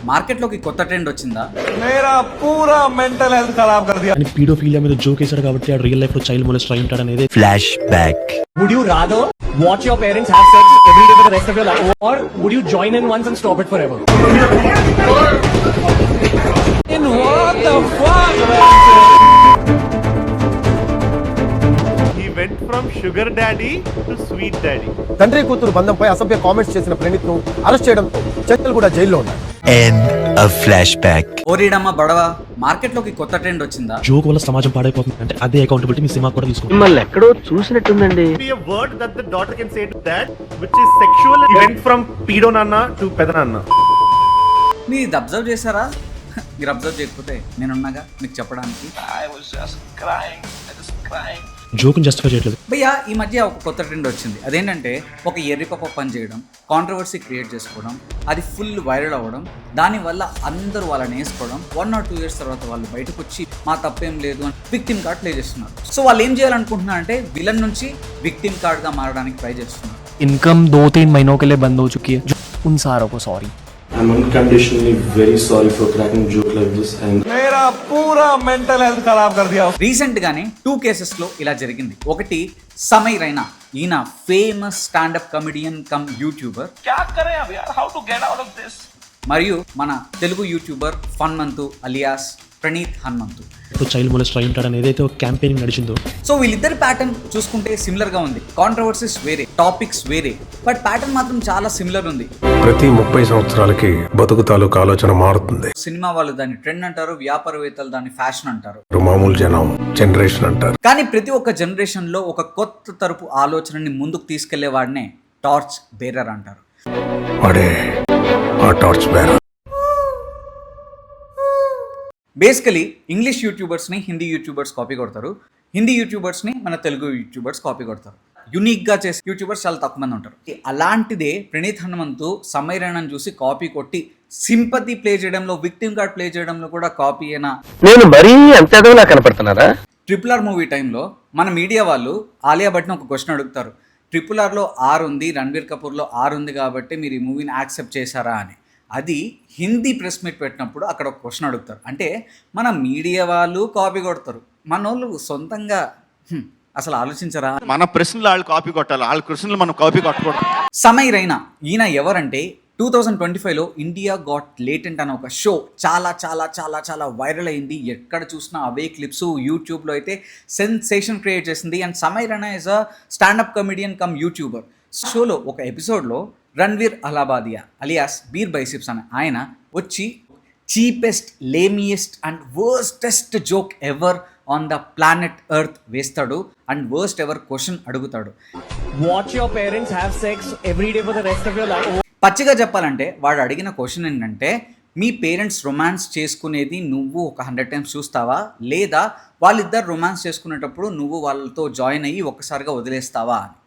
మార్కెట్లోకి కొత్త ట్రెండ్ వచ్చిందా? मेरा पूरा मेंटल हेल्थ खराब कर दिया. అని పీడోఫీలియా మీద జోక్ వేశాడు కాబట్టి ఆ రియల్ లైఫ్ లో చైల్డ్ మొలెస్టర్ అయి ఉంటాడు అనేది flash back. Would you rather watch your parents have sex every day for the rest of your life, or would you join in once and stop it forever? In what the fuck? He went from sugar daddy to sweet daddy. తండ్రి కూతురు బంధంపై అసభ్య comments చేసిన ప్రణీత్ ను arrest చేయడంతో చంచల్ కూడా జైల్లో ఉన్నారు. End of flashback. ఓరిడమ్మ బడవ, మార్కెట్లోకి కొత్త ట్రెండ్ వచ్చిందా? జోక్ వల్ల సమాజం పాడైపోతుంది అంటే అదే అకౌంటబిలిటీ మీ సినిమా కూడా తీసుకోండి. మిమ్మల్ని ఎక్కడో చూసినట్టుందండి. Be a word that the daughter can say to dad, which is sexual. He went from pedo nana to pedanana. మీరు ఇది అబ్జర్వ్ చేశారా? మీరు అబ్జర్వ్ చేయకపోతే నేనున్నాగా మీకు చెప్పడానికి. జోక్ జస్టిఫై చేయట్లేదు. భయ్యా, ఈ మధ్య ఒక కొత్త ట్రెండ్ వచ్చింది. అదేంటంటే ఒక ఎర్రిపప్ప పని చేయడం, కాంట్రవర్సీ క్రియేట్ చేసుకోవడం, అది ఫుల్ వైరల్ అవ్వడం, దానివల్ల అందరూ వాళ్ళని వేసుకోవడం, 1 or 2 years తర్వాత వాళ్ళు బయటకు వచ్చి మా తప్పేం లేదు అని విక్టిమ్ కార్డ్ ప్లే చేస్తున్నారు. సో వాళ్ళు ఏం చేయాలనుకుంటున్నారంటే విలన్ నుంచి విక్టిమ్ కార్డ్గా మారడానికి ట్రై చేస్తున్నారు. इनकम 2-3 महीनों के लिए बंद हो चुकी है. उन सारों को sorry. I'm unconditionally very sorry for cracking joke like this and मेरा पूरा मेंटल हेल्थ खराब कर दिया. రీసెంట్ గానే 2 కేసెస్లో ఇలా జరిగింది. ఒకటి సమై రైనా, ఈయన famous standup comedian cum YouTuber. మరియు మన తెలుగు యూట్యూబర్ ఫన్మంతు అలియాస్ ప్రణీత్ హనుమంతు. ఇప్పుడు చైల్డ్ మొలెస్టర్ అయి ఉంటాడు అని ఏదైతే ఒక క్యాంపెయినింగ్ నడిచిందో, సో వీళ్ళిద్దరి ప్యాటర్న్ చూసుకుంటే సిమిలర్ గా ఉంది. కాంట్రవర్సీస్ వేరే, టాపిక్స్ వేరే, బట్ ప్యాటర్న్ మాత్రం చాలా సిమిలర్ ఉంది. ప్రతి 30 సంవత్సరాలకి బతుకు తాలూకు ఆలోచన మారుతుంది. సినిమా వాళ్ళు దాన్ని ట్రెండ్ అంటారు, వ్యాపారవేత్తలు దాన్ని ఫ్యాషన్ అంటారు, మామూలు జనం జనరేషన్ అంటారు. కానీ ప్రతి ఒక్క జనరేషన్ లో ఒక కొత్త తరపు ఆలోచనని ముందుకు తీసుకెళ్లే వాడినే టార్చ్ బేరర్ అంటారు. వాడే ఆ టార్చ్ బేరర్. బేసికలీ ఇంగ్లీష్ యూట్యూబర్స్ని హిందీ యూట్యూబర్స్ కాపీ కొడతారు, హిందీ యూట్యూబర్స్ని మన తెలుగు యూట్యూబర్స్ కాపీ కొడతారు. యూనిక్గా చేసే యూట్యూబర్స్ చాలా తక్కువ మంది ఉంటారు. అలాంటిదే ప్రణీత్ హనుమంతు సమై రైనాని చూసి కాపీ కొట్టి సింపతి ప్లే చేయడంలో, విక్టిమ్ కార్డ్ ప్లే చేయడంలో కూడా కాపీ అయినా. నేను మరీ అంత ఎదవలా కనపడుతున్నారా? RRR మూవీ టైంలో మన మీడియా వాళ్ళు ఆలియా భట్ని ఒక క్వశ్చన్ అడుగుతారు. RRRలో R ఉంది, రణబీర్ కపూర్లో R ఉంది కాబట్టి మీరు ఈ మూవీని యాక్సెప్ట్ చేశారా అని. అది హిందీ ప్రెస్ మీట్ పెట్టినప్పుడు అక్కడ ఒక క్వశ్చన్ అడుగుతారు. అంటే మన మీడియా వాళ్ళు కాపీ కొడతారు, మన వాళ్ళు సొంతంగా అసలు ఆలోచించరా? మన ప్రశ్నలు వాళ్ళు కాపీ కొట్టాలి, వాళ్ళ ప్రశ్నలు మనం కాపీ కొట్టకూడదు. సమై రైనా ఈయన ఎవరంటే 2025లో ఇండియా గాట్ లేటెంట్ అనే ఒక షో చాలా చాలా చాలా చాలా వైరల్ అయింది. ఎక్కడ చూసినా అవే క్లిప్స్. యూట్యూబ్లో అయితే సెన్సేషన్ క్రియేట్ చేసింది. And Samay Raina is a standup comedian cum YouTuber. షోలో ఒక ఎపిసోడ్లో Ranveer Allahabadia alias Beer Biceps అని ఆయన వచ్చి cheapest, lamiest and worstest joke ever on the planet earth వేస్తాడు అండ్ వర్స్ట్ ఎవర్ క్వశ్చన్ అడుగుతాడు. Watch your parents have sex every day for the rest of your life. పచ్చిగా చెప్పాలంటే వాడు అడిగిన క్వశ్చన్ ఏంటంటే, మీ పేరెంట్స్ రొమాన్స్ చేసుకునేది నువ్వు ఒక 100 times చూస్తావా, లేదా వాళ్ళిద్దరు రొమాన్స్ చేసుకునేటప్పుడు నువ్వు వాళ్ళతో జాయిన్ అయ్యి ఒక్కసారిగా వదిలేస్తావా అని.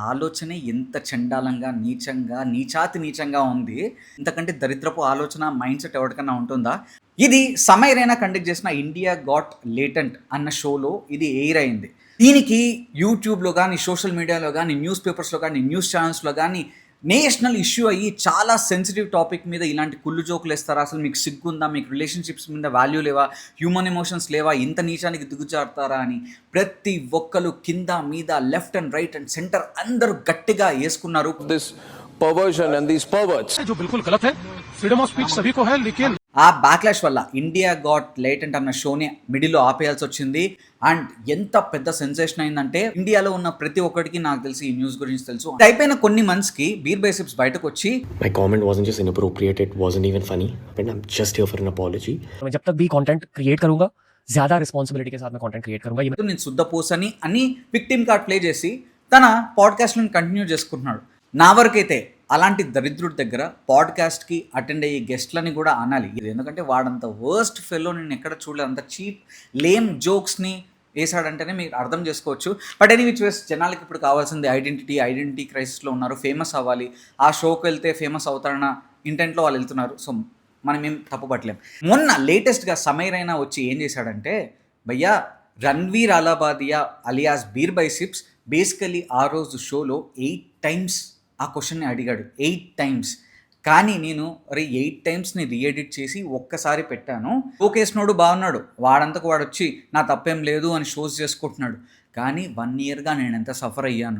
ఆలోచనే ఎంత చండాలంగా, నీచంగా, నీచంగా ఉంది. ఇంతకంటే దరిద్రపు ఆలోచన, మైండ్ సెట్ ఎవరికన్నా ఉంటుందా? ఇది సమై రైనా కండక్ట్ చేసిన ఇండియా గాట్ లేటెంట్ అన్న షోలో ఇది ఎయిర్ అయింది. దీనికి యూట్యూబ్లో కానీ, సోషల్ మీడియాలో కానీ, న్యూస్ పేపర్స్లో కానీ, న్యూస్ ఛానల్స్లో కానీ నేషనల్ ఇష్యూ అయ్యి చాలా సెన్సిటివ్ టాపిక్ మీద ఇలాంటి కుళ్ళు జోకులు వేస్తారా? అసలు మీకు సిగ్గుందా? మీకు రిలేషన్షిప్స్ మీద వాల్యూ లేవా? హ్యూమన్ ఎమోషన్స్ లేవా? ఇంత నీచానికి దిగుజారుతారా అని ప్రతి ఒక్కరు కింద మీద, left and right and centre అందరూ గట్టిగా వేసుకున్నారు. ఆ బ్యాక్లాష్ వల్ల ఇండియా గాట్ లేటెంట్ అన్న షోని మిడిల్లో ఆపేయాల్సి వచ్చింది. అండ్ ఎంత పెద్ద సెన్సేషన్ అయిందంటే ఇండియాలో ఉన్న ప్రతి ఒక్కరికి నాకు తెలిసి ఈ న్యూస్ గురించి తెలుసు. అయిపోయిన కొన్ని మంత్స్ కి బీర్ బైసిప్స్ బయటకు వచ్చి My comment wasn't just inappropriate, it wasn't even funny, but I'm just here for an apology. मैं जब तक भी कंटेंट क्रिएट करूंगा, ज्यादा रिस्पांसिबिलिटी के साथ मैं कंटेंट क्रिएट करूंगा. నేను శుద్ధపోసని అని విక్టిమ్ కార్డ్ ప్లే చేసి తన పాడ్కాస్ట్లను కంటిన్యూ చేసుకుంటున్నాడు. నా వరకైతే అలాంటి దరిద్రుడి దగ్గర పాడ్కాస్ట్కి అటెండ్ అయ్యే గెస్ట్లని కూడా అనాలి. ఇది ఎందుకంటే వాడంత వర్స్ట్ ఫెల్లో నేను ఎక్కడ చూడలేదు. అంత చీప్ లేమ్ జోక్స్ని వేసాడంటేనే మీరు అర్థం చేసుకోవచ్చు. బట్ ఎనీ విచ్ వేస్ జనాలకి ఇప్పుడు కావాల్సింది ఐడెంటిటీ క్రైసిస్లో ఉన్నారు, ఫేమస్ అవ్వాలి, ఆ షోకి వెళ్తే ఫేమస్ అవుతారన్న ఇంటెంట్లో వాళ్ళు వెళ్తున్నారు. సో మనం ఏం తప్పుపట్టలేం. మొన్న లేటెస్ట్గా సమై రైనా వచ్చి ఏం చేశాడంటే, భయ్యా Ranveer Allahabadia alias Beer Biceps basically ఆ రోజు షోలో 8 times ఆ క్వశ్చన్ని అడిగాడు. 8 times. కానీ నేను 8 times ని రీఎడిట్ చేసి ఒక్కసారి పెట్టాను. ఓకేసినోడు బాగున్నాడు, వాడంతకు వాడు వచ్చి నా తప్పేం లేదు అని షోస్ చేసుకుంటున్నాడు. కానీ 1 yearగా నేను ఎంత సఫర్ అయ్యాను.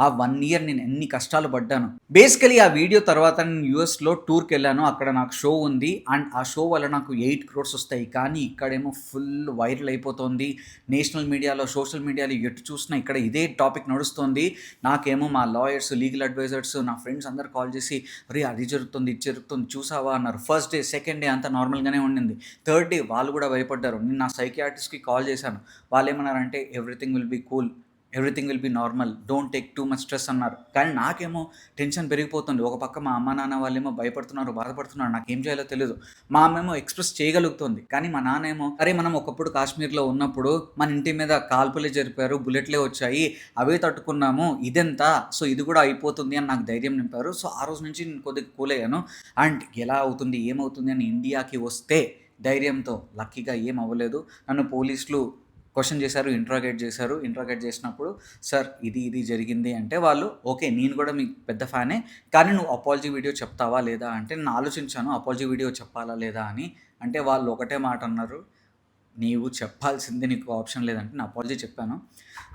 ఆ 1 year నేను ఎన్ని కష్టాలు పడ్డాను. బేసికలీ ఆ వీడియో తర్వాత నేను యూఎస్లో టూర్కి వెళ్ళాను. అక్కడ నాకు షో ఉంది అండ్ ఆ షో వల్ల నాకు 8 crores వస్తాయి. కానీ ఇక్కడేమో ఫుల్ వైరల్ అయిపోతుంది. నేషనల్ మీడియాలో, సోషల్ మీడియాలో ఎటు చూసినా ఇక్కడ ఇదే టాపిక్ నడుస్తుంది. నాకేమో మా లాయర్స్, లీగల్ అడ్వైజర్స్, నా ఫ్రెండ్స్ అందరు కాల్ చేసి అరే అది జరుగుతుంది, ఇది జరుగుతుంది చూసావా అన్నారు. ఫస్ట్ డే, సెకండ్ డే అంతా నార్మల్గానే ఉండింది. థర్డ్ డే వాళ్ళు కూడా భయపడ్డారు. నేను నా సైకియాట్రిస్ట్కి కాల్ చేశాను. వాళ్ళు ఏమన్నారంటే everything will be cool, everything will be normal, don't take too much stress అన్నారు. కానీ నాకేమో టెన్షన్ పెరిగిపోతుంది. ఒక పక్క మా అమ్మ నాన్న వాళ్ళేమో భయపడుతున్నారు, బాధపడుతున్నారు. నాకేం చేయాలో తెలియదు. మా అమ్మేమో ఎక్స్ప్రెస్ చేయగలుగుతుంది, కానీ మా నాన్న ఏమో అరే మనం ఒకప్పుడు కాశ్మీర్లో ఉన్నప్పుడు మన ఇంటి మీద కాల్పులే జరిపారు, బుల్లెట్లే వచ్చాయి, అవే తట్టుకున్నాము, ఇదెంత, సో ఇది కూడా అయిపోతుంది అని నాకు ధైర్యం నింపారు. సో ఆ రోజు నుంచి నేను కొద్దిగా కూల్ అయ్యాను. అండ్ ఎలా అవుతుంది ఏమవుతుంది అని ఇండియాకి వస్తే ధైర్యంతో, లక్కీగా ఏం అవ్వలేదు. నన్ను పోలీసులు క్వశ్చన్ చేశారు, ఇంట్రాగేట్ చేసినప్పుడు సార్ ఇది జరిగింది అంటే వాళ్ళు ఓకే నేను కూడా మీకు పెద్ద ఫ్యానే, కానీ నువ్వు అపాలజీ వీడియో చెప్తావా లేదా అంటే నేను ఆలోచించాను అపాలజీ వీడియో చెప్పాలా లేదా అని. అంటే వాళ్ళు ఒకటే మాట అన్నారు, నీవు చెప్పాల్సిందే, నీకు ఆప్షన్ లేదంటే నేను అపాలజీ చెప్పాను.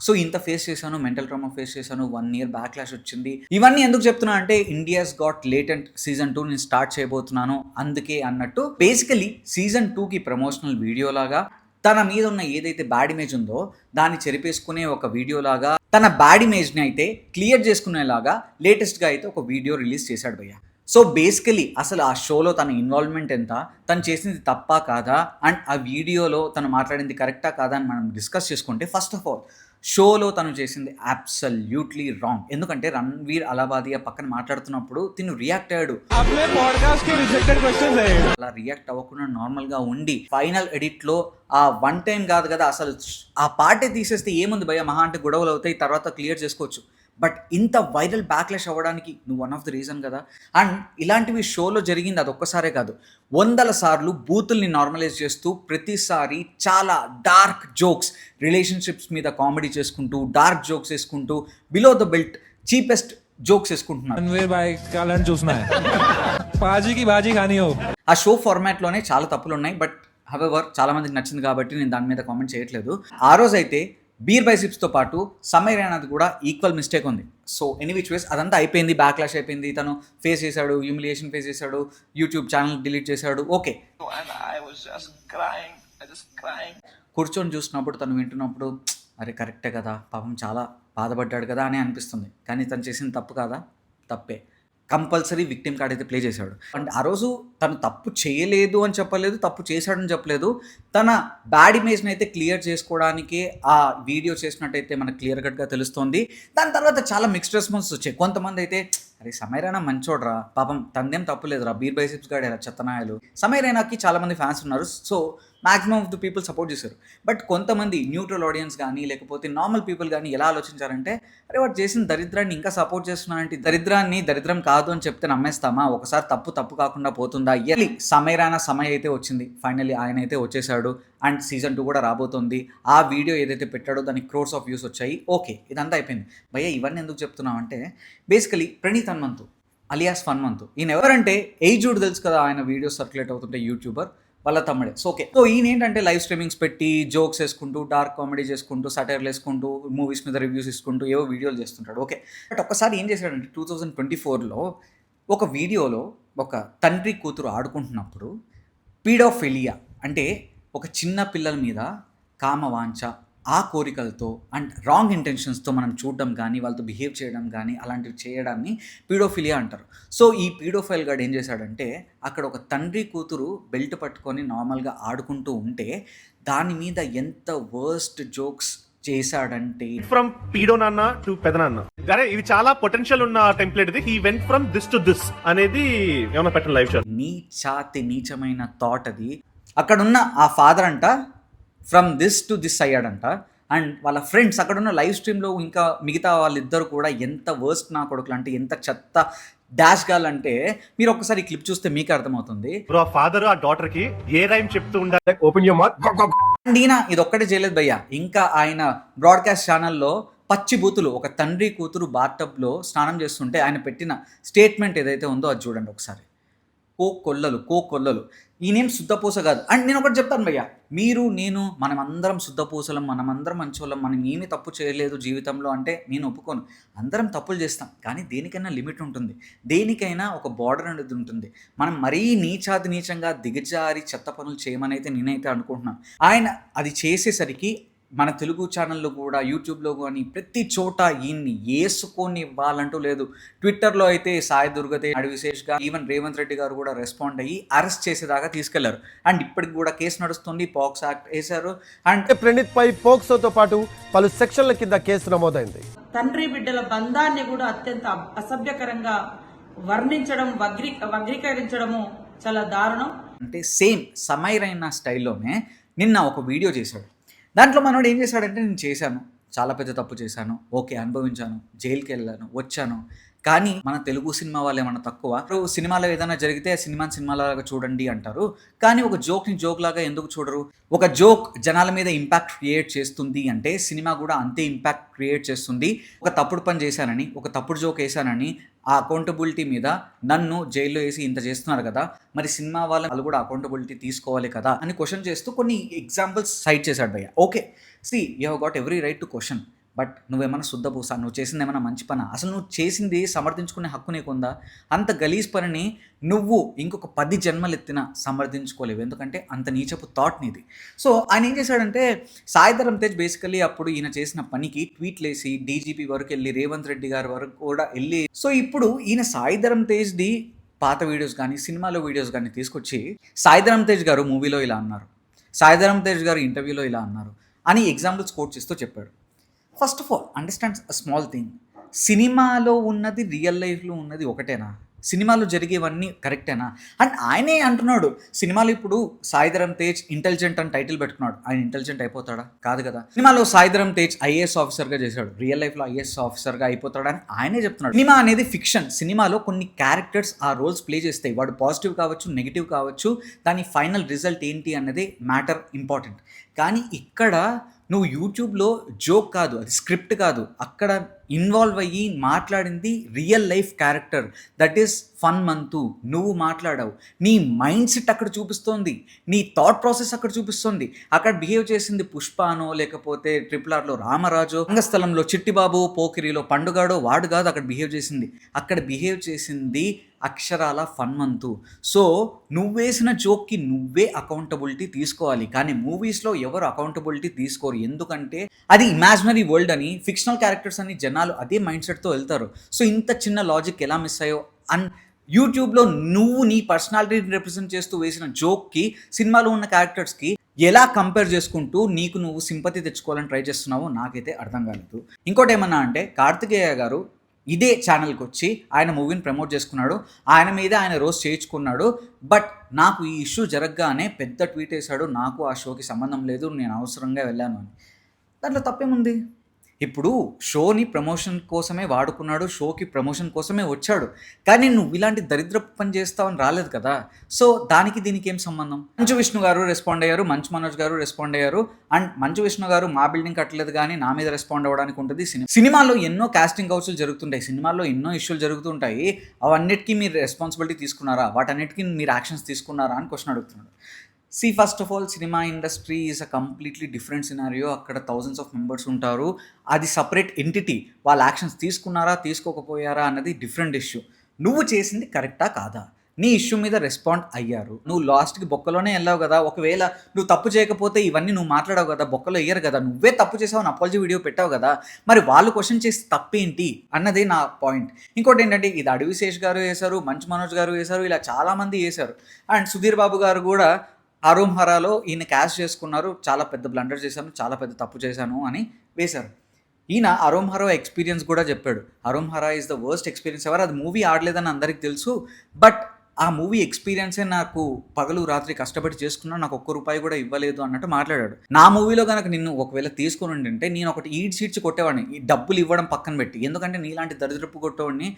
సో ఇంత ఫేస్ చేశాను, మెంటల్ ట్రామా ఫేస్ చేశాను, 1 year బ్యాక్లాష్ వచ్చింది. ఇవన్నీ ఎందుకు చెప్తున్నా అంటే ఇండియాస్ గాట్ లేటెంట్ సీజన్ 2 నేను స్టార్ట్ చేయబోతున్నాను అందుకే అన్నట్టు. బేసికలీ సీజన్ 2కి ప్రమోషనల్ వీడియో లాగా తన మీద ఉన్న ఏదైతే బ్యాడ్ ఇమేజ్ ఉందో దాన్ని చెరిపేసుకునే ఒక వీడియో లాగా, తన బ్యాడ్ ఇమేజ్ని అయితే క్లియర్ చేసుకునేలాగా లేటెస్ట్గా అయితే ఒక వీడియో రిలీజ్ చేశాడు భయ్య. సో బేసికలీ అసలు ఆ షోలో తన ఇన్వాల్వ్మెంట్ ఎంత, తను చేసింది తప్పా కాదా, అండ్ ఆ వీడియోలో తను మాట్లాడింది కరెక్టా కాదా అని మనం డిస్కస్ చేసుకుంటే, ఫస్ట్ ఆఫ్ ఆల్ షోలో తను చేసింది అబ్సల్యూట్లీ రాంగ్. ఎందుకంటే రణ్వీర్ అలాబాదియా పక్కన మాట్లాడుతున్నప్పుడు తిను రియాక్ట్ అయ్యాడు. అలా రియాక్ట్ అవ్వకుండా నార్మల్గా ఉండి ఫైనల్ ఎడిట్లో ఆ 1 time కాదు కదా అసలు ఆ పార్టే తీసేస్తే ఏముంది భయ్య, మహా అంటే గొడవలు అవుతాయి, తర్వాత క్లియర్ చేసుకోవచ్చు. బట్ ఇంత వైరల్ బ్యాక్లాష్ అవ్వడానికి నువ్వు వన్ ఆఫ్ ద రీజన్ కదా. అండ్ ఇలాంటివి షోలో జరిగింది అది ఒక్కసారే కాదు, 100 సార్లు బూతుల్ని నార్మలైజ్ చేస్తూ ప్రతిసారి చాలా డార్క్ జోక్స్, రిలేషన్షిప్స్ మీద కామెడీ చేసుకుంటూ, డార్క్ జోక్స్ వేసుకుంటూ, below the belt cheapest jokes వేసుకుంటున్నారు. ఆ షో ఫార్మాట్లోనే చాలా తప్పులు ఉన్నాయి. బట్ హవెవర్ చాలా మందికి నచ్చింది కాబట్టి నేను దాని మీద కామెంట్ చేయట్లేదు. ఆ రోజు అయితే బీర్ బైసిప్స్తో పాటు సమీర్ రైనాది కూడా ఈక్వల్ మిస్టేక్ ఉంది. సో ఎనీ విచ్ వేస్ అదంతా అయిపోయింది, బ్యాక్లాష్ అయిపోయింది, తను ఫేస్ చేశాడు, హ్యూమిలియేషన్ ఫేస్ చేశాడు, యూట్యూబ్ ఛానల్ డిలీట్ చేశాడు, ఓకే. కూర్చొని చూసినప్పుడు తను వింటున్నప్పుడు అరే కరెక్టే కదా, పాపం చాలా బాధపడ్డాడు కదా అని అనిపిస్తుంది. కానీ తను చేసిన తప్పు కాదా? తప్పే. కంపల్సరీ విక్టిమ్ కార్డ్ అయితే ప్లే చేశాడు. అండ్ ఆ రోజు తను తప్పు చేయలేదు అని చెప్పలేదు, తప్పు చేశాడని చెప్పలేదు. తన బ్యాడ్ ఇమేజ్ని అయితే క్లియర్ చేసుకోవడానికి ఆ వీడియో చేసినట్టయితే మనకు క్లియర్ కట్గా తెలుస్తుంది. దాని తర్వాత చాలా మిక్స్డ్ రెస్పాన్సెస్ వచ్చాయి. కొంతమంది అయితే అరే సమీర్ రైనా మంచోడ్రా, పాపం తనదేం తప్పు లేదురా, బీర్ బైసిప్స్ గాడు ఎలా చెత్తనాయాలు. సమీర్ రైనాకి చాలామంది ఫ్యాన్స్ ఉన్నారు, so maximum of the people support చేశారు. బట్ కొంతమంది న్యూట్రల్ ఆడియన్స్ కానీ లేకపోతే నార్మల్ పీపుల్ కానీ ఎలా ఆలోచించారంటే అరే వాడు చేసిన దరిద్రాన్ని ఇంకా సపోర్ట్ చేస్తున్నానంటే దరిద్రాన్ని దరిద్రం కాదు అని చెప్తే నమ్మేస్తామా? ఒకసారి తప్పు కాకుండా పోతుందా? ఎర్లీ సమీర్ రైనా సమయం అయితే వచ్చింది, ఫైనల్లీ ఆయన అయితే వచ్చేసాడు. అండ్ సీజన్ 2 కూడా రాబోతుంది. ఆ వీడియో ఏదైతే పెట్టాడో దానికి క్రోర్స్ ఆఫ్ వ్యూస్ వచ్చాయి, ఓకే ఇదంతా అయిపోయింది. భయ్య ఇవన్నీ ఎందుకు చెప్తున్నాం అంటే బేసికలీ ప్రణీత్ హనుమంతు అలియాస్ ఫన్మంతు, ఈయన ఎవరంటే ఏజ్డ్ తెలుసు కదా, ఆయన వీడియోస్ సర్క్యులేట్ అవుతుంటే యూట్యూబర్, వాళ్ళ తమ్ముడే. సో ఓకే, సో ఈయన ఏంటంటే లైవ్ స్ట్రీమింగ్స్ పెట్టి జోక్స్ వేసుకుంటూ, డార్క్ కామెడీ చేసుకుంటూ, సటైర్లు వేసుకుంటూ, మూవీస్ మీద రివ్యూస్ ఇసుకుంటూ ఏవో వీడియోలు చేస్తుంటాడు, ఓకే. బట్ ఒక్కసారి ఏం చేశాడంటే 2024లో ఒక వీడియోలో ఒక తండ్రి కూతురు ఆడుకుంటున్నప్పుడు పీడోఫిలియా అంటే ఒక చిన్న పిల్లల మీద కామవాంఛ, ఆ కోరికలతో అండ్ రాంగ్ ఇంటెన్షన్స్తో మనం చూడడం కానీ, వాళ్ళతో బిహేవ్ చేయడం కానీ, అలాంటివి చేయడాన్ని పీడోఫిలియా అంటారు. సో ఈ పీడోఫైల్ గాడు ఏం చేశాడంటే అక్కడ ఒక తండ్రి కూతురు బెల్ట్ పట్టుకొని నార్మల్గా ఆడుకుంటూ ఉంటే దాని మీద ఎంత వర్స్ట్ జోక్స్ చేశాడంటే, ఫ్రమ్ పీడో నాన్న టు పెదనాన్న. అరే ఇది చాలా పొటెన్షియల్ ఉన్న టెంప్లెట్ ఇది. He went from this to this అనేది ఏమైనా పెట్టండి లైవ్ షో. నీచమైన థాట్ అది. అక్కడున్న ఆ ఫాదర్ అంట ఫ్రమ్ దిస్ టు దిస్ అయ్యాడంట. అండ్ వాళ్ళ ఫ్రెండ్స్ అక్కడున్న లైవ్ స్ట్రీమ్లో ఇంకా మిగతా వాళ్ళిద్దరు కూడా ఎంత వర్స్ట్ నా కొడుకులు అంటే, ఎంత చెత్త డాష్ గాల్ అంటే మీరు ఒక్కసారి ఈ క్లిప్ చూస్తే మీకు అర్థమవుతుంది. ఆ ఫాదర్ ఆ డాటర్ కి ఏ రైమ్ చెప్తూ ఉండాలి, ఓపెన్ యువర్ మౌత్. అండ్ ఈయన ఇది ఒక్కటే చేయలేదు భయ్య, ఇంకా ఆయన బ్రాడ్కాస్ట్ ఛానల్లో పచ్చి బూతులు. ఒక తండ్రి కూతురు బాత్టబ్‌లో స్నానం చేస్తుంటే ఆయన పెట్టిన స్టేట్మెంట్ ఏదైతే ఉందో అది చూడండి ఒకసారి. కోకొల్లలు. ఈయనేం శుద్ధపూస కాదు. అండ్ నేను ఒకటి చెప్తాను భయ్యా, మీరు నేను మనమందరం శుద్ధపూసలం, మనమందరం మంచోళ్ళం, మనం ఏమీ తప్పు చేయలేదు జీవితంలో అంటే నేను ఒప్పుకోను. అందరం తప్పులు చేస్తాం, కానీ దేనికైనా లిమిట్ ఉంటుంది, దేనికైనా ఒక బార్డర్ అనేది ఉంటుంది. మనం మరీ నీచంగా దిగజారి చెత్త పనులు చేయమనైతే నేనైతే అనుకుంటున్నాను. ఆయన అది చేసేసరికి మన తెలుగు ఛానల్లో కూడా, యూట్యూబ్లో కానీ ప్రతి చోట ఈయన్ని ఏసుకొని ఇవ్వాలంటూ లేదు. ట్విట్టర్లో అయితే సాయి దుర్గతే, విశేష్గా ఈవెన్ రేవంత్ రెడ్డి గారు కూడా రెస్పాండ్ అయ్యి అరెస్ట్ చేసేదాకా తీసుకెళ్లారు. అండ్ ఇప్పటికి కూడా కేసు నడుస్తుంది, పాక్స్ యాక్ట్ వేశారు. అండ్ ప్రణీత్ పై పోక్సోతో పాటు పలు సెక్షన్ల కింద కేసు నమోదైంది. తండ్రి బిడ్డల బంధాన్ని కూడా అత్యంత అసభ్యకరంగా వర్ణించడం, వగ్రీకరించడము చాలా దారుణం. అంటే సేమ్ సమైరైన స్టైల్లోనే నిన్న ఒక వీడియో చేశాడు. దాంట్లో మనోడు ఏం చేశాడంటే, నేను చేశాను, చాలా పెద్ద తప్పు చేశాను, ఓకే అనుభవించాను, జైలుకి వెళ్ళాను, వచ్చాను, కానీ మన తెలుగు సినిమా వాళ్ళు ఏమన్నా తక్కువ? సినిమాలో ఏదైనా జరిగితే సినిమాలాగా చూడండి అంటారు, కానీ ఒక జోక్ని జోక్ లాగా ఎందుకు చూడరు? ఒక జోక్ జనాల మీద ఇంపాక్ట్ క్రియేట్ చేస్తుంది అంటే సినిమా కూడా అంతే ఇంపాక్ట్ క్రియేట్ చేస్తుంది. ఒక తప్పుడు పని చేశానని, ఒక తప్పుడు జోక్ వేశానని ఆ అకౌంటబిలిటీ మీద నన్ను జైల్లో వేసి ఇంత చేస్తున్నారు కదా, మరి సినిమా వాళ్ళు కూడా అకౌంటబిలిటీ తీసుకోవాలి కదా అని క్వశ్చన్ చేస్తూ కొన్ని ఎగ్జాంపుల్స్ సైట్ చేశాడు భయ్య. Okay, see you have got every right to question, but నువ్వేమన్నా శుద్ధపూసా? నువ్వు చేసింది ఏమైనా మంచి పనా? అసలు నువ్వు చేసింది సమర్థించుకునే హక్కు నీకుందా? అంత గలీజ్ పనిని నువ్వు ఇంకొక 10 జన్మలు ఎత్తినా సమర్థించుకోలేవు, ఎందుకంటే అంత నీచపు థాట్ నీది. సో ఆయన ఏం చేశాడంటే, సాయి ధరమ్ తేజ్ బేసికల్లీ అప్పుడు ఈయన చేసిన పనికి ట్వీట్లు వేసి డీజీపీ వరకు వెళ్ళి, రేవంత్ రెడ్డి గారి వరకు కూడా వెళ్ళి, సో ఇప్పుడు ఈయన సాయి ధరమ్ తేజ్ది పాత వీడియోస్ కానీ సినిమాలో వీడియోస్ కానీ తీసుకొచ్చి సాయి ధరమ్ తేజ్ గారు మూవీలో ఇలా అన్నారు, సాయి ధరమ్ తేజ్ గారు ఇంటర్వ్యూలో ఇలా అన్నారు అని ఎగ్జాంపుల్స్ కోట్ చేస్తూ చెప్పాడు. First of all understand a small thing, సినిమాలో ఉన్నది రియల్ లైఫ్లో ఉన్నది ఒకటేనా? సినిమాలో జరిగేవన్నీ కరెక్టేనా? అండ్ ఆయనే అంటున్నాడు, సినిమాలో ఇప్పుడు సాయి ధరమ్ తేజ్ ఇంటెలిజెంట్ అని టైటిల్ పెట్టుకున్నాడు, ఆయన ఇంటెలిజెంట్ అయిపోతాడా? కాదు కదా. సినిమాలో సాయి ధరమ్ తేజ్ ఐఏఎస్ ఆఫీసర్గా చేశాడు, రియల్ లైఫ్లో ఐఏఎస్ ఆఫీసర్గా అయిపోతాడా అని ఆయనే చెప్తున్నాడు. సినిమా అనేది ఫిక్షన్, సినిమాలో కొన్ని క్యారెక్టర్స్ ఆ రోల్స్ ప్లే చేస్తాయి, వాడు పాజిటివ్ కావచ్చు, నెగిటివ్ కావచ్చు, దాని ఫైనల్ రిజల్ట్ ఏంటి అన్నది మ్యాటర్ ఇంపార్టెంట్. కానీ ఇక్కడ నువ్వు యూట్యూబ్లో జోక్ కాదు, అది స్క్రిప్ట్ కాదు, అక్కడ ఇన్వాల్వ్ అయ్యి మాట్లాడింది real life character, that is fun month. నువ్వు మాట్లాడావు, నీ మైండ్ సెట్ అక్కడ చూపిస్తోంది, నీ థాట్ ప్రాసెస్ అక్కడ చూపిస్తుంది. అక్కడ బిహేవ్ చేసింది పుష్పానో లేకపోతే RRRలో రామరాజు, రంగస్థలంలో చిట్టిబాబు, పోకిరిలో పండుగాడో వాడు కాదు అక్కడ బిహేవ్ చేసింది. అక్కడ బిహేవ్ చేసింది అక్షరాల ఫన్ మంతు. సో నువ్వేసిన జోక్కి నువ్వే అకౌంటబిలిటీ తీసుకోవాలి, కానీ మూవీస్లో ఎవరు అకౌంటబిలిటీ తీసుకోరు, ఎందుకంటే అది ఇమాజినరీ వరల్డ్ అని, ఫిక్షనల్ క్యారెక్టర్స్ అని జనాలు అదే మైండ్ సెట్తో వెళ్తారు. సో ఇంత చిన్న లాజిక్ ఎలా మిస్ అయ్యో? అండ్ యూట్యూబ్లో నువ్వు నీ పర్సనాలిటీని రిప్రజెంట్ చేస్తూ వేసిన జోక్కి సినిమాలో ఉన్న క్యారెక్టర్స్కి ఎలా కంపేర్ చేసుకుంటూ నీకు నువ్వు సింపతి తెచ్చుకోవాలని ట్రై చేస్తున్నావో నాకైతే అర్థం కాలేదు. ఇంకోటి ఏమన్నా అంటే, కార్తికేయ గారు ఇదే ఛానల్కి వచ్చి ఆయన మూవీని ప్రమోట్ చేసుకున్నాడు, ఆయన మీద ఆయన రోస్ట్ చేయించుకున్నాడు, బట్ నాకు ఈ ఇష్యూ జరగగానే పెద్ద ట్వీట్ వేశాడు, నాకు ఆ షోకి సంబంధం లేదు, నేను అవసరంగా వెళ్ళాను అని. దాంట్లో తప్పేముంది? ఇప్పుడు షోని ప్రమోషన్ కోసమే వాడుకున్నాడు, షోకి ప్రమోషన్ కోసమే వచ్చాడు, కానీ నువ్వు ఇలాంటి దరిద్ర పని చేస్తావని రాలేదు కదా. సో దానికి దీనికి ఏం సంబంధం? మంచు విష్ణు గారు రెస్పాండ్ అయ్యారు, మంచు మనోజ్ గారు రెస్పాండ్ అయ్యారు. అండ్ మంచు విష్ణు గారు మా బిల్డింగ్ కట్టలేదు కానీ నా మీద రెస్పాండ్ అవ్వడానికి ఉంటుంది. సినిమాలో ఎన్నో కాస్టింగ్ కౌన్సిల్ జరుగుతుంటాయి, సినిమాల్లో ఎన్నో ఇష్యూలు జరుగుతుంటాయి, అవన్నిటికీ మీరు రెస్పాన్సిబిలిటీ తీసుకున్నారా, వాటన్నిటికీ మీరు యాక్షన్స్ తీసుకున్నారా అని క్వశ్చన్ అడుగుతున్నాడు. See, first of all, cinema industry is a completely different scenario. అక్కడ thousands of members ఉంటారు, అది సపరేట్ ఎంటిటీ. వాళ్ళ యాక్షన్స్ తీసుకున్నారా తీసుకోకపోయారా అన్నది డిఫరెంట్ ఇష్యూ. నువ్వు చేసింది కరెక్టా కాదా, నీ ఇష్యూ మీద రెస్పాండ్ అయ్యారు, నువ్వు లాస్ట్కి బొక్కలోనే వెళ్ళావు కదా. ఒకవేళ నువ్వు తప్పు చేయకపోతే ఇవన్నీ నువ్వు మాట్లాడావు కదా, బొక్కలో వేయరు కదా, నువ్వే తప్పు చేసావు అని అపాలజీ వీడియో పెట్టావు కదా, మరి వాళ్ళు క్వశ్చన్ చేసి తప్పేంటి అన్నది నా పాయింట్. ఇంకోటి ఏంటంటే, ఇది అడవిశేష్ గారు వేశారు, మంచు మనోజ్ గారు వేశారు, ఇలా చాలామంది వేశారు. అండ్ సుధీర్ బాబు గారు కూడా ఆరోమ్ హరాలో ఈయన క్యాష్ చేసుకున్నారు, చాలా పెద్ద బ్లండర్ చేశాను, చాలా పెద్ద తప్పు చేశాను అని వేశారు. ఈయన ఆరోమ్ హరా ఎక్స్పీరియన్స్ కూడా చెప్పాడు, ఆరోమ్ హరా ఈజ్ ద వర్స్ట్ ఎక్స్పీరియన్స్ ఎవరు. అది మూవీ ఆడలేదని అందరికీ తెలుసు, బట్ ఆ మూవీ ఎక్స్పీరియన్సే నాకు పగలు రాత్రి కష్టపడి చేసుకున్నా నాకు ₹1 కూడా ఇవ్వలేదు అన్నట్టు మాట్లాడాడు. నా మూవీలో కనుక నిన్ను ఒకవేళ తీసుకొని ఉండింటే నేను ఒకటి ఈడ్చిడ్చి కొట్టేవాడిని, ఈ డబ్బులు ఇవ్వడం పక్కన పెట్టి. ఎందుకంటే నీలాంటి దరిద్రపు కొట్టేవాడిని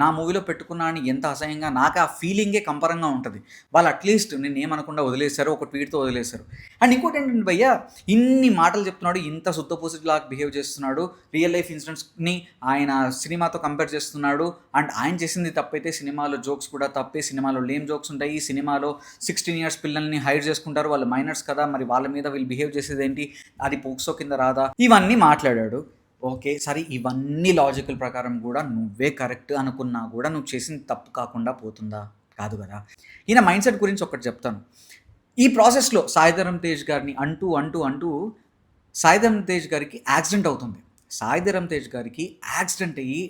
నా మూవీలో పెట్టుకున్నా అని ఎంత అసహ్యంగా, నాకు ఆ ఫీలింగే కంపరంగా ఉంటుంది. వాళ్ళు అట్లీస్ట్ నేను ఏమనకుండా వదిలేశారు, ఒక ట్వీట్తో వదిలేశారు. అండ్ ఇంకోటి ఏంటంటే భయ్యా, ఇన్ని మాటలు చెప్తున్నాడు, ఇంత సుత్తపూసిలాగా బిహేవ్ చేస్తున్నాడు, రియల్ లైఫ్ ఇన్సిడెంట్స్ని ఆయన సినిమాతో కంపేర్ చేస్తున్నాడు. అండ్ ఆయన చేసింది తప్పైతే సినిమాలో జోక్స్ కూడా తప్పే, సినిమాలో లేమ్ జోక్స్ ఉంటాయి. ఈ సినిమాలో 16 years పిల్లల్ని హైర్ చేసుకుంటారు, వాళ్ళు మైనర్స్ కదా, మరి వాళ్ళ మీద వీళ్ళు బిహేవ్ చేసేది ఏంటి, అది పోక్సో కింద రాదా, ఇవన్నీ మాట్లాడాడు. ఓకే సరే, ఇవన్నీ లాజికల్ ప్రకారం కూడా నువ్వే కరెక్ట్ అనుకున్నా కూడా నువ్వు చేసిన తప్పు కాకుండా పోతుందా? కాదు కదా. ఈయన మైండ్ సెట్ గురించి ఒకటి చెప్తాను. ఈ ప్రాసెస్లో సాయిధరమ్ తేజ్ గారిని అంటూ సాయిధరమ్ తేజ్ గారికి యాక్సిడెంట్ అవుతుంది. సాయిధరమ్ తేజ్ గారికి యాక్సిడెంట్ అయ్యి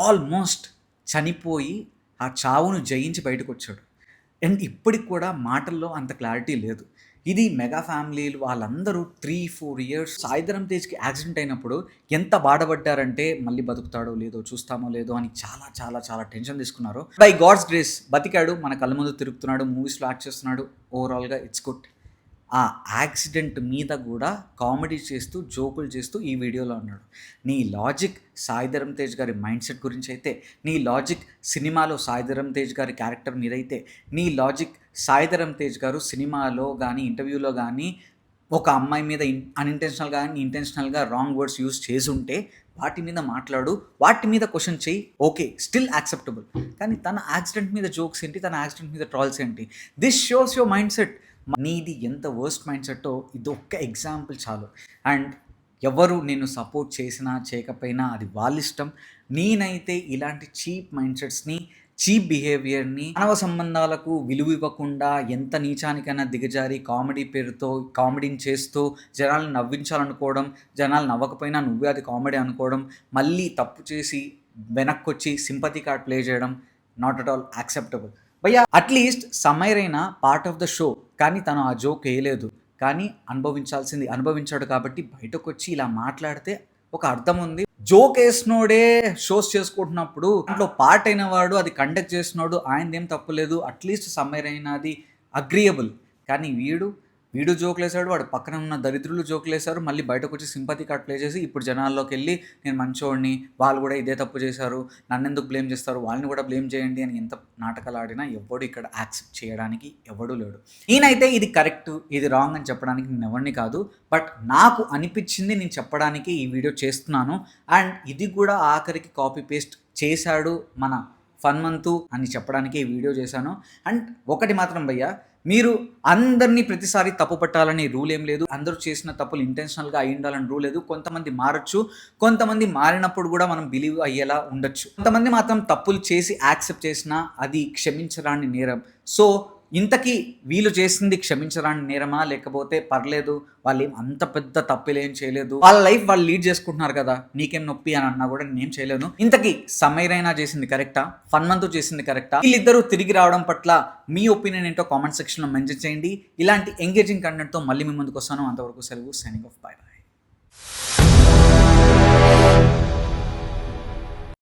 ఆల్మోస్ట్ చనిపోయి ఆ చావును జయించి బయటకు వచ్చాడు. అండ్ ఇప్పటికి కూడా మాటల్లో అంత క్లారిటీ లేదు. ఇది మెగా ఫ్యామిలీలు వాళ్ళందరూ 3-4 years సాయిధరమ్ తేజ్కి యాక్సిడెంట్ అయినప్పుడు ఎంత బాధపడ్డారంటే మళ్ళీ బతుకుతాడో లేదో, చూస్తామో లేదో అని చాలా చాలా చాలా టెన్షన్ తీసుకున్నారు. బై గాడ్స్ గ్రేస్ బతికాడు, మన కళ్ళ ముందు తిరుగుతున్నాడు, మూవీస్లో యాక్ట్ చేస్తున్నాడు. ఓవరాల్గా ఇట్స్ గుడ్. ఆ యాక్సిడెంట్ మీద కూడా కామెడీ చేస్తూ జోకులు చేస్తూ ఈ వీడియోలో అన్నాడు. నీ లాజిక్ సాయిధరమ్ తేజ్ గారి మైండ్ సెట్ గురించి అయితే, నీ లాజిక్ సినిమాలో సాయిధరమ్ తేజ్ గారి క్యారెక్టర్ మీద అయితే, నీ లాజిక్ సాయిధరమ్ తేజ్ గారు సినిమాలో కానీ ఇంటర్వ్యూలో కానీ ఒక అమ్మాయి మీద అన్ఇంటెన్షనల్గా కానీ ఇంటెన్షనల్గా రాంగ్ వర్డ్స్ యూజ్ చేసి ఉంటే వాటి మీద మాట్లాడు, వాటి మీద క్వశ్చన్ చేయి, ఓకే స్టిల్ యాక్సెప్టబుల్. కానీ తన యాక్సిడెంట్ మీద జోక్స్ ఏంటి, తన యాక్సిడెంట్ మీద ట్రాల్స్ ఏంటి? This shows your mind set. నీది ఎంత వర్స్ట్ మైండ్ సెట్టో ఇది ఒక్క ఎగ్జాంపుల్ చాలు. అండ్ ఎవరు నేను సపోర్ట్ చేసినా చేయకపోయినా అది వాళ్ళ ఇష్టం. నేనైతే ఇలాంటి చీప్ మైండ్ సెట్స్ని, చీప్ బిహేవియర్ని, మానవ సంబంధాలకు విలువ ఇవ్వకుండా ఎంత నీచానికైనా దిగజారి కామెడీ పేరుతో కామెడీని చేస్తూ జనాలను నవ్వించాలనుకోవడం, జనాలు నవ్వకపోయినా నువ్వే అది కామెడీ అనుకోవడం, మళ్ళీ తప్పు చేసి వెనక్కి వచ్చి సింపతి కార్డ్ ప్లే చేయడం నాట్ అట్ ఆల్ యాక్సెప్టబుల్. భయ్యా అట్లీస్ట్ సమైరైనా పార్ట్ ఆఫ్ ద షో, కానీ తను ఆ జోక్ వేయలేదు, కానీ అనుభవించాడు కాబట్టి బయటకు వచ్చి ఇలా మాట్లాడితే ఒక అర్థం ఉంది. జోక్ వేసినోడే షోస్ చేసుకుంటున్నప్పుడు దాంట్లో పార్ట్ అయిన వాడు అది కండక్ట్ చేసినోడు ఆయనదేం తప్పులేదు, అట్లీస్ట్ సమైరైనది అగ్రియబుల్. కానీ వీడు జోకులు వేసాడు, వాడు పక్కన ఉన్న దరిద్రులు జోకులు వేశారు, మళ్ళీ బయటకు వచ్చి సింపతి కార్డ్ ప్లే చేసి ఇప్పుడు జనాల్లోకి వెళ్ళి నేను మంచోడిని, వాళ్ళు కూడా ఇదే తప్పు చేశారు, నన్ను ఎందుకు బ్లేమ్ చేస్తారు, వాళ్ళని కూడా బ్లేమ్ చేయండి అని ఎంత నాటకాలు ఆడినా ఎవడు ఇక్కడ యాక్సెప్ట్ చేయడానికి ఎవడూ లేడు. ఈయనైతే ఇది కరెక్ట్ ఇది రాంగ్ అని చెప్పడానికి నేను ఎవరిని కాదు, బట్ నాకు అనిపించింది నేను చెప్పడానికి ఈ వీడియో చేస్తున్నాను. అండ్ ఇది కూడా ఆఖరికి కాపీ పేస్ట్ చేశాడు మన ఫన్మంతు అని చెప్పడానికి ఈ వీడియో చేశాను. అండ్ ఒకటి మాత్రం భయ్యా, మీరు అందరినీ ప్రతిసారి తప్పు పట్టాలని రూల్ ఏం లేదు, అందరూ చేసిన తప్పులు ఇంటెన్షనల్గా అయి ఉండాలని రూల్ లేదు. కొంతమంది మారచ్చు, కొంతమంది మారినప్పుడు కూడా మనం బిలీవ్ అయ్యేలా ఉండొచ్చు. కొంతమంది మాత్రం తప్పులు చేసి యాక్సెప్ట్ చేసినా అది క్షమించరాని నేరం. సో ఇంతకీ వీళ్ళు చేసింది క్షమించరాని నేరమా, లేకపోతే పర్లేదు వాళ్ళు ఏం అంత పెద్ద తప్పులేం చేయలేదు, వాళ్ళ లైఫ్ వాళ్ళు లీడ్ చేసుకుంటున్నారు కదా, నీకేం నొప్పి అని అన్నా కూడా నేనేం చేయలేను. ఇంతకీ సమైరైనా చేసింది కరెక్టా, ఫన్మంతు చేసింది కరెక్టా? వీళ్ళిద్దరూ తిరిగి రావడం పట్ల మీ ఒపీనియన్ ఏంటో కామెంట్ సెక్షన్లో మెన్షన్ చేయండి. ఇలాంటి ఎంగేజింగ్ కంటెంట్తో మళ్ళీ మీ ముందుకు వస్తాను. అంతవరకు సెలవు. Signing off. By by.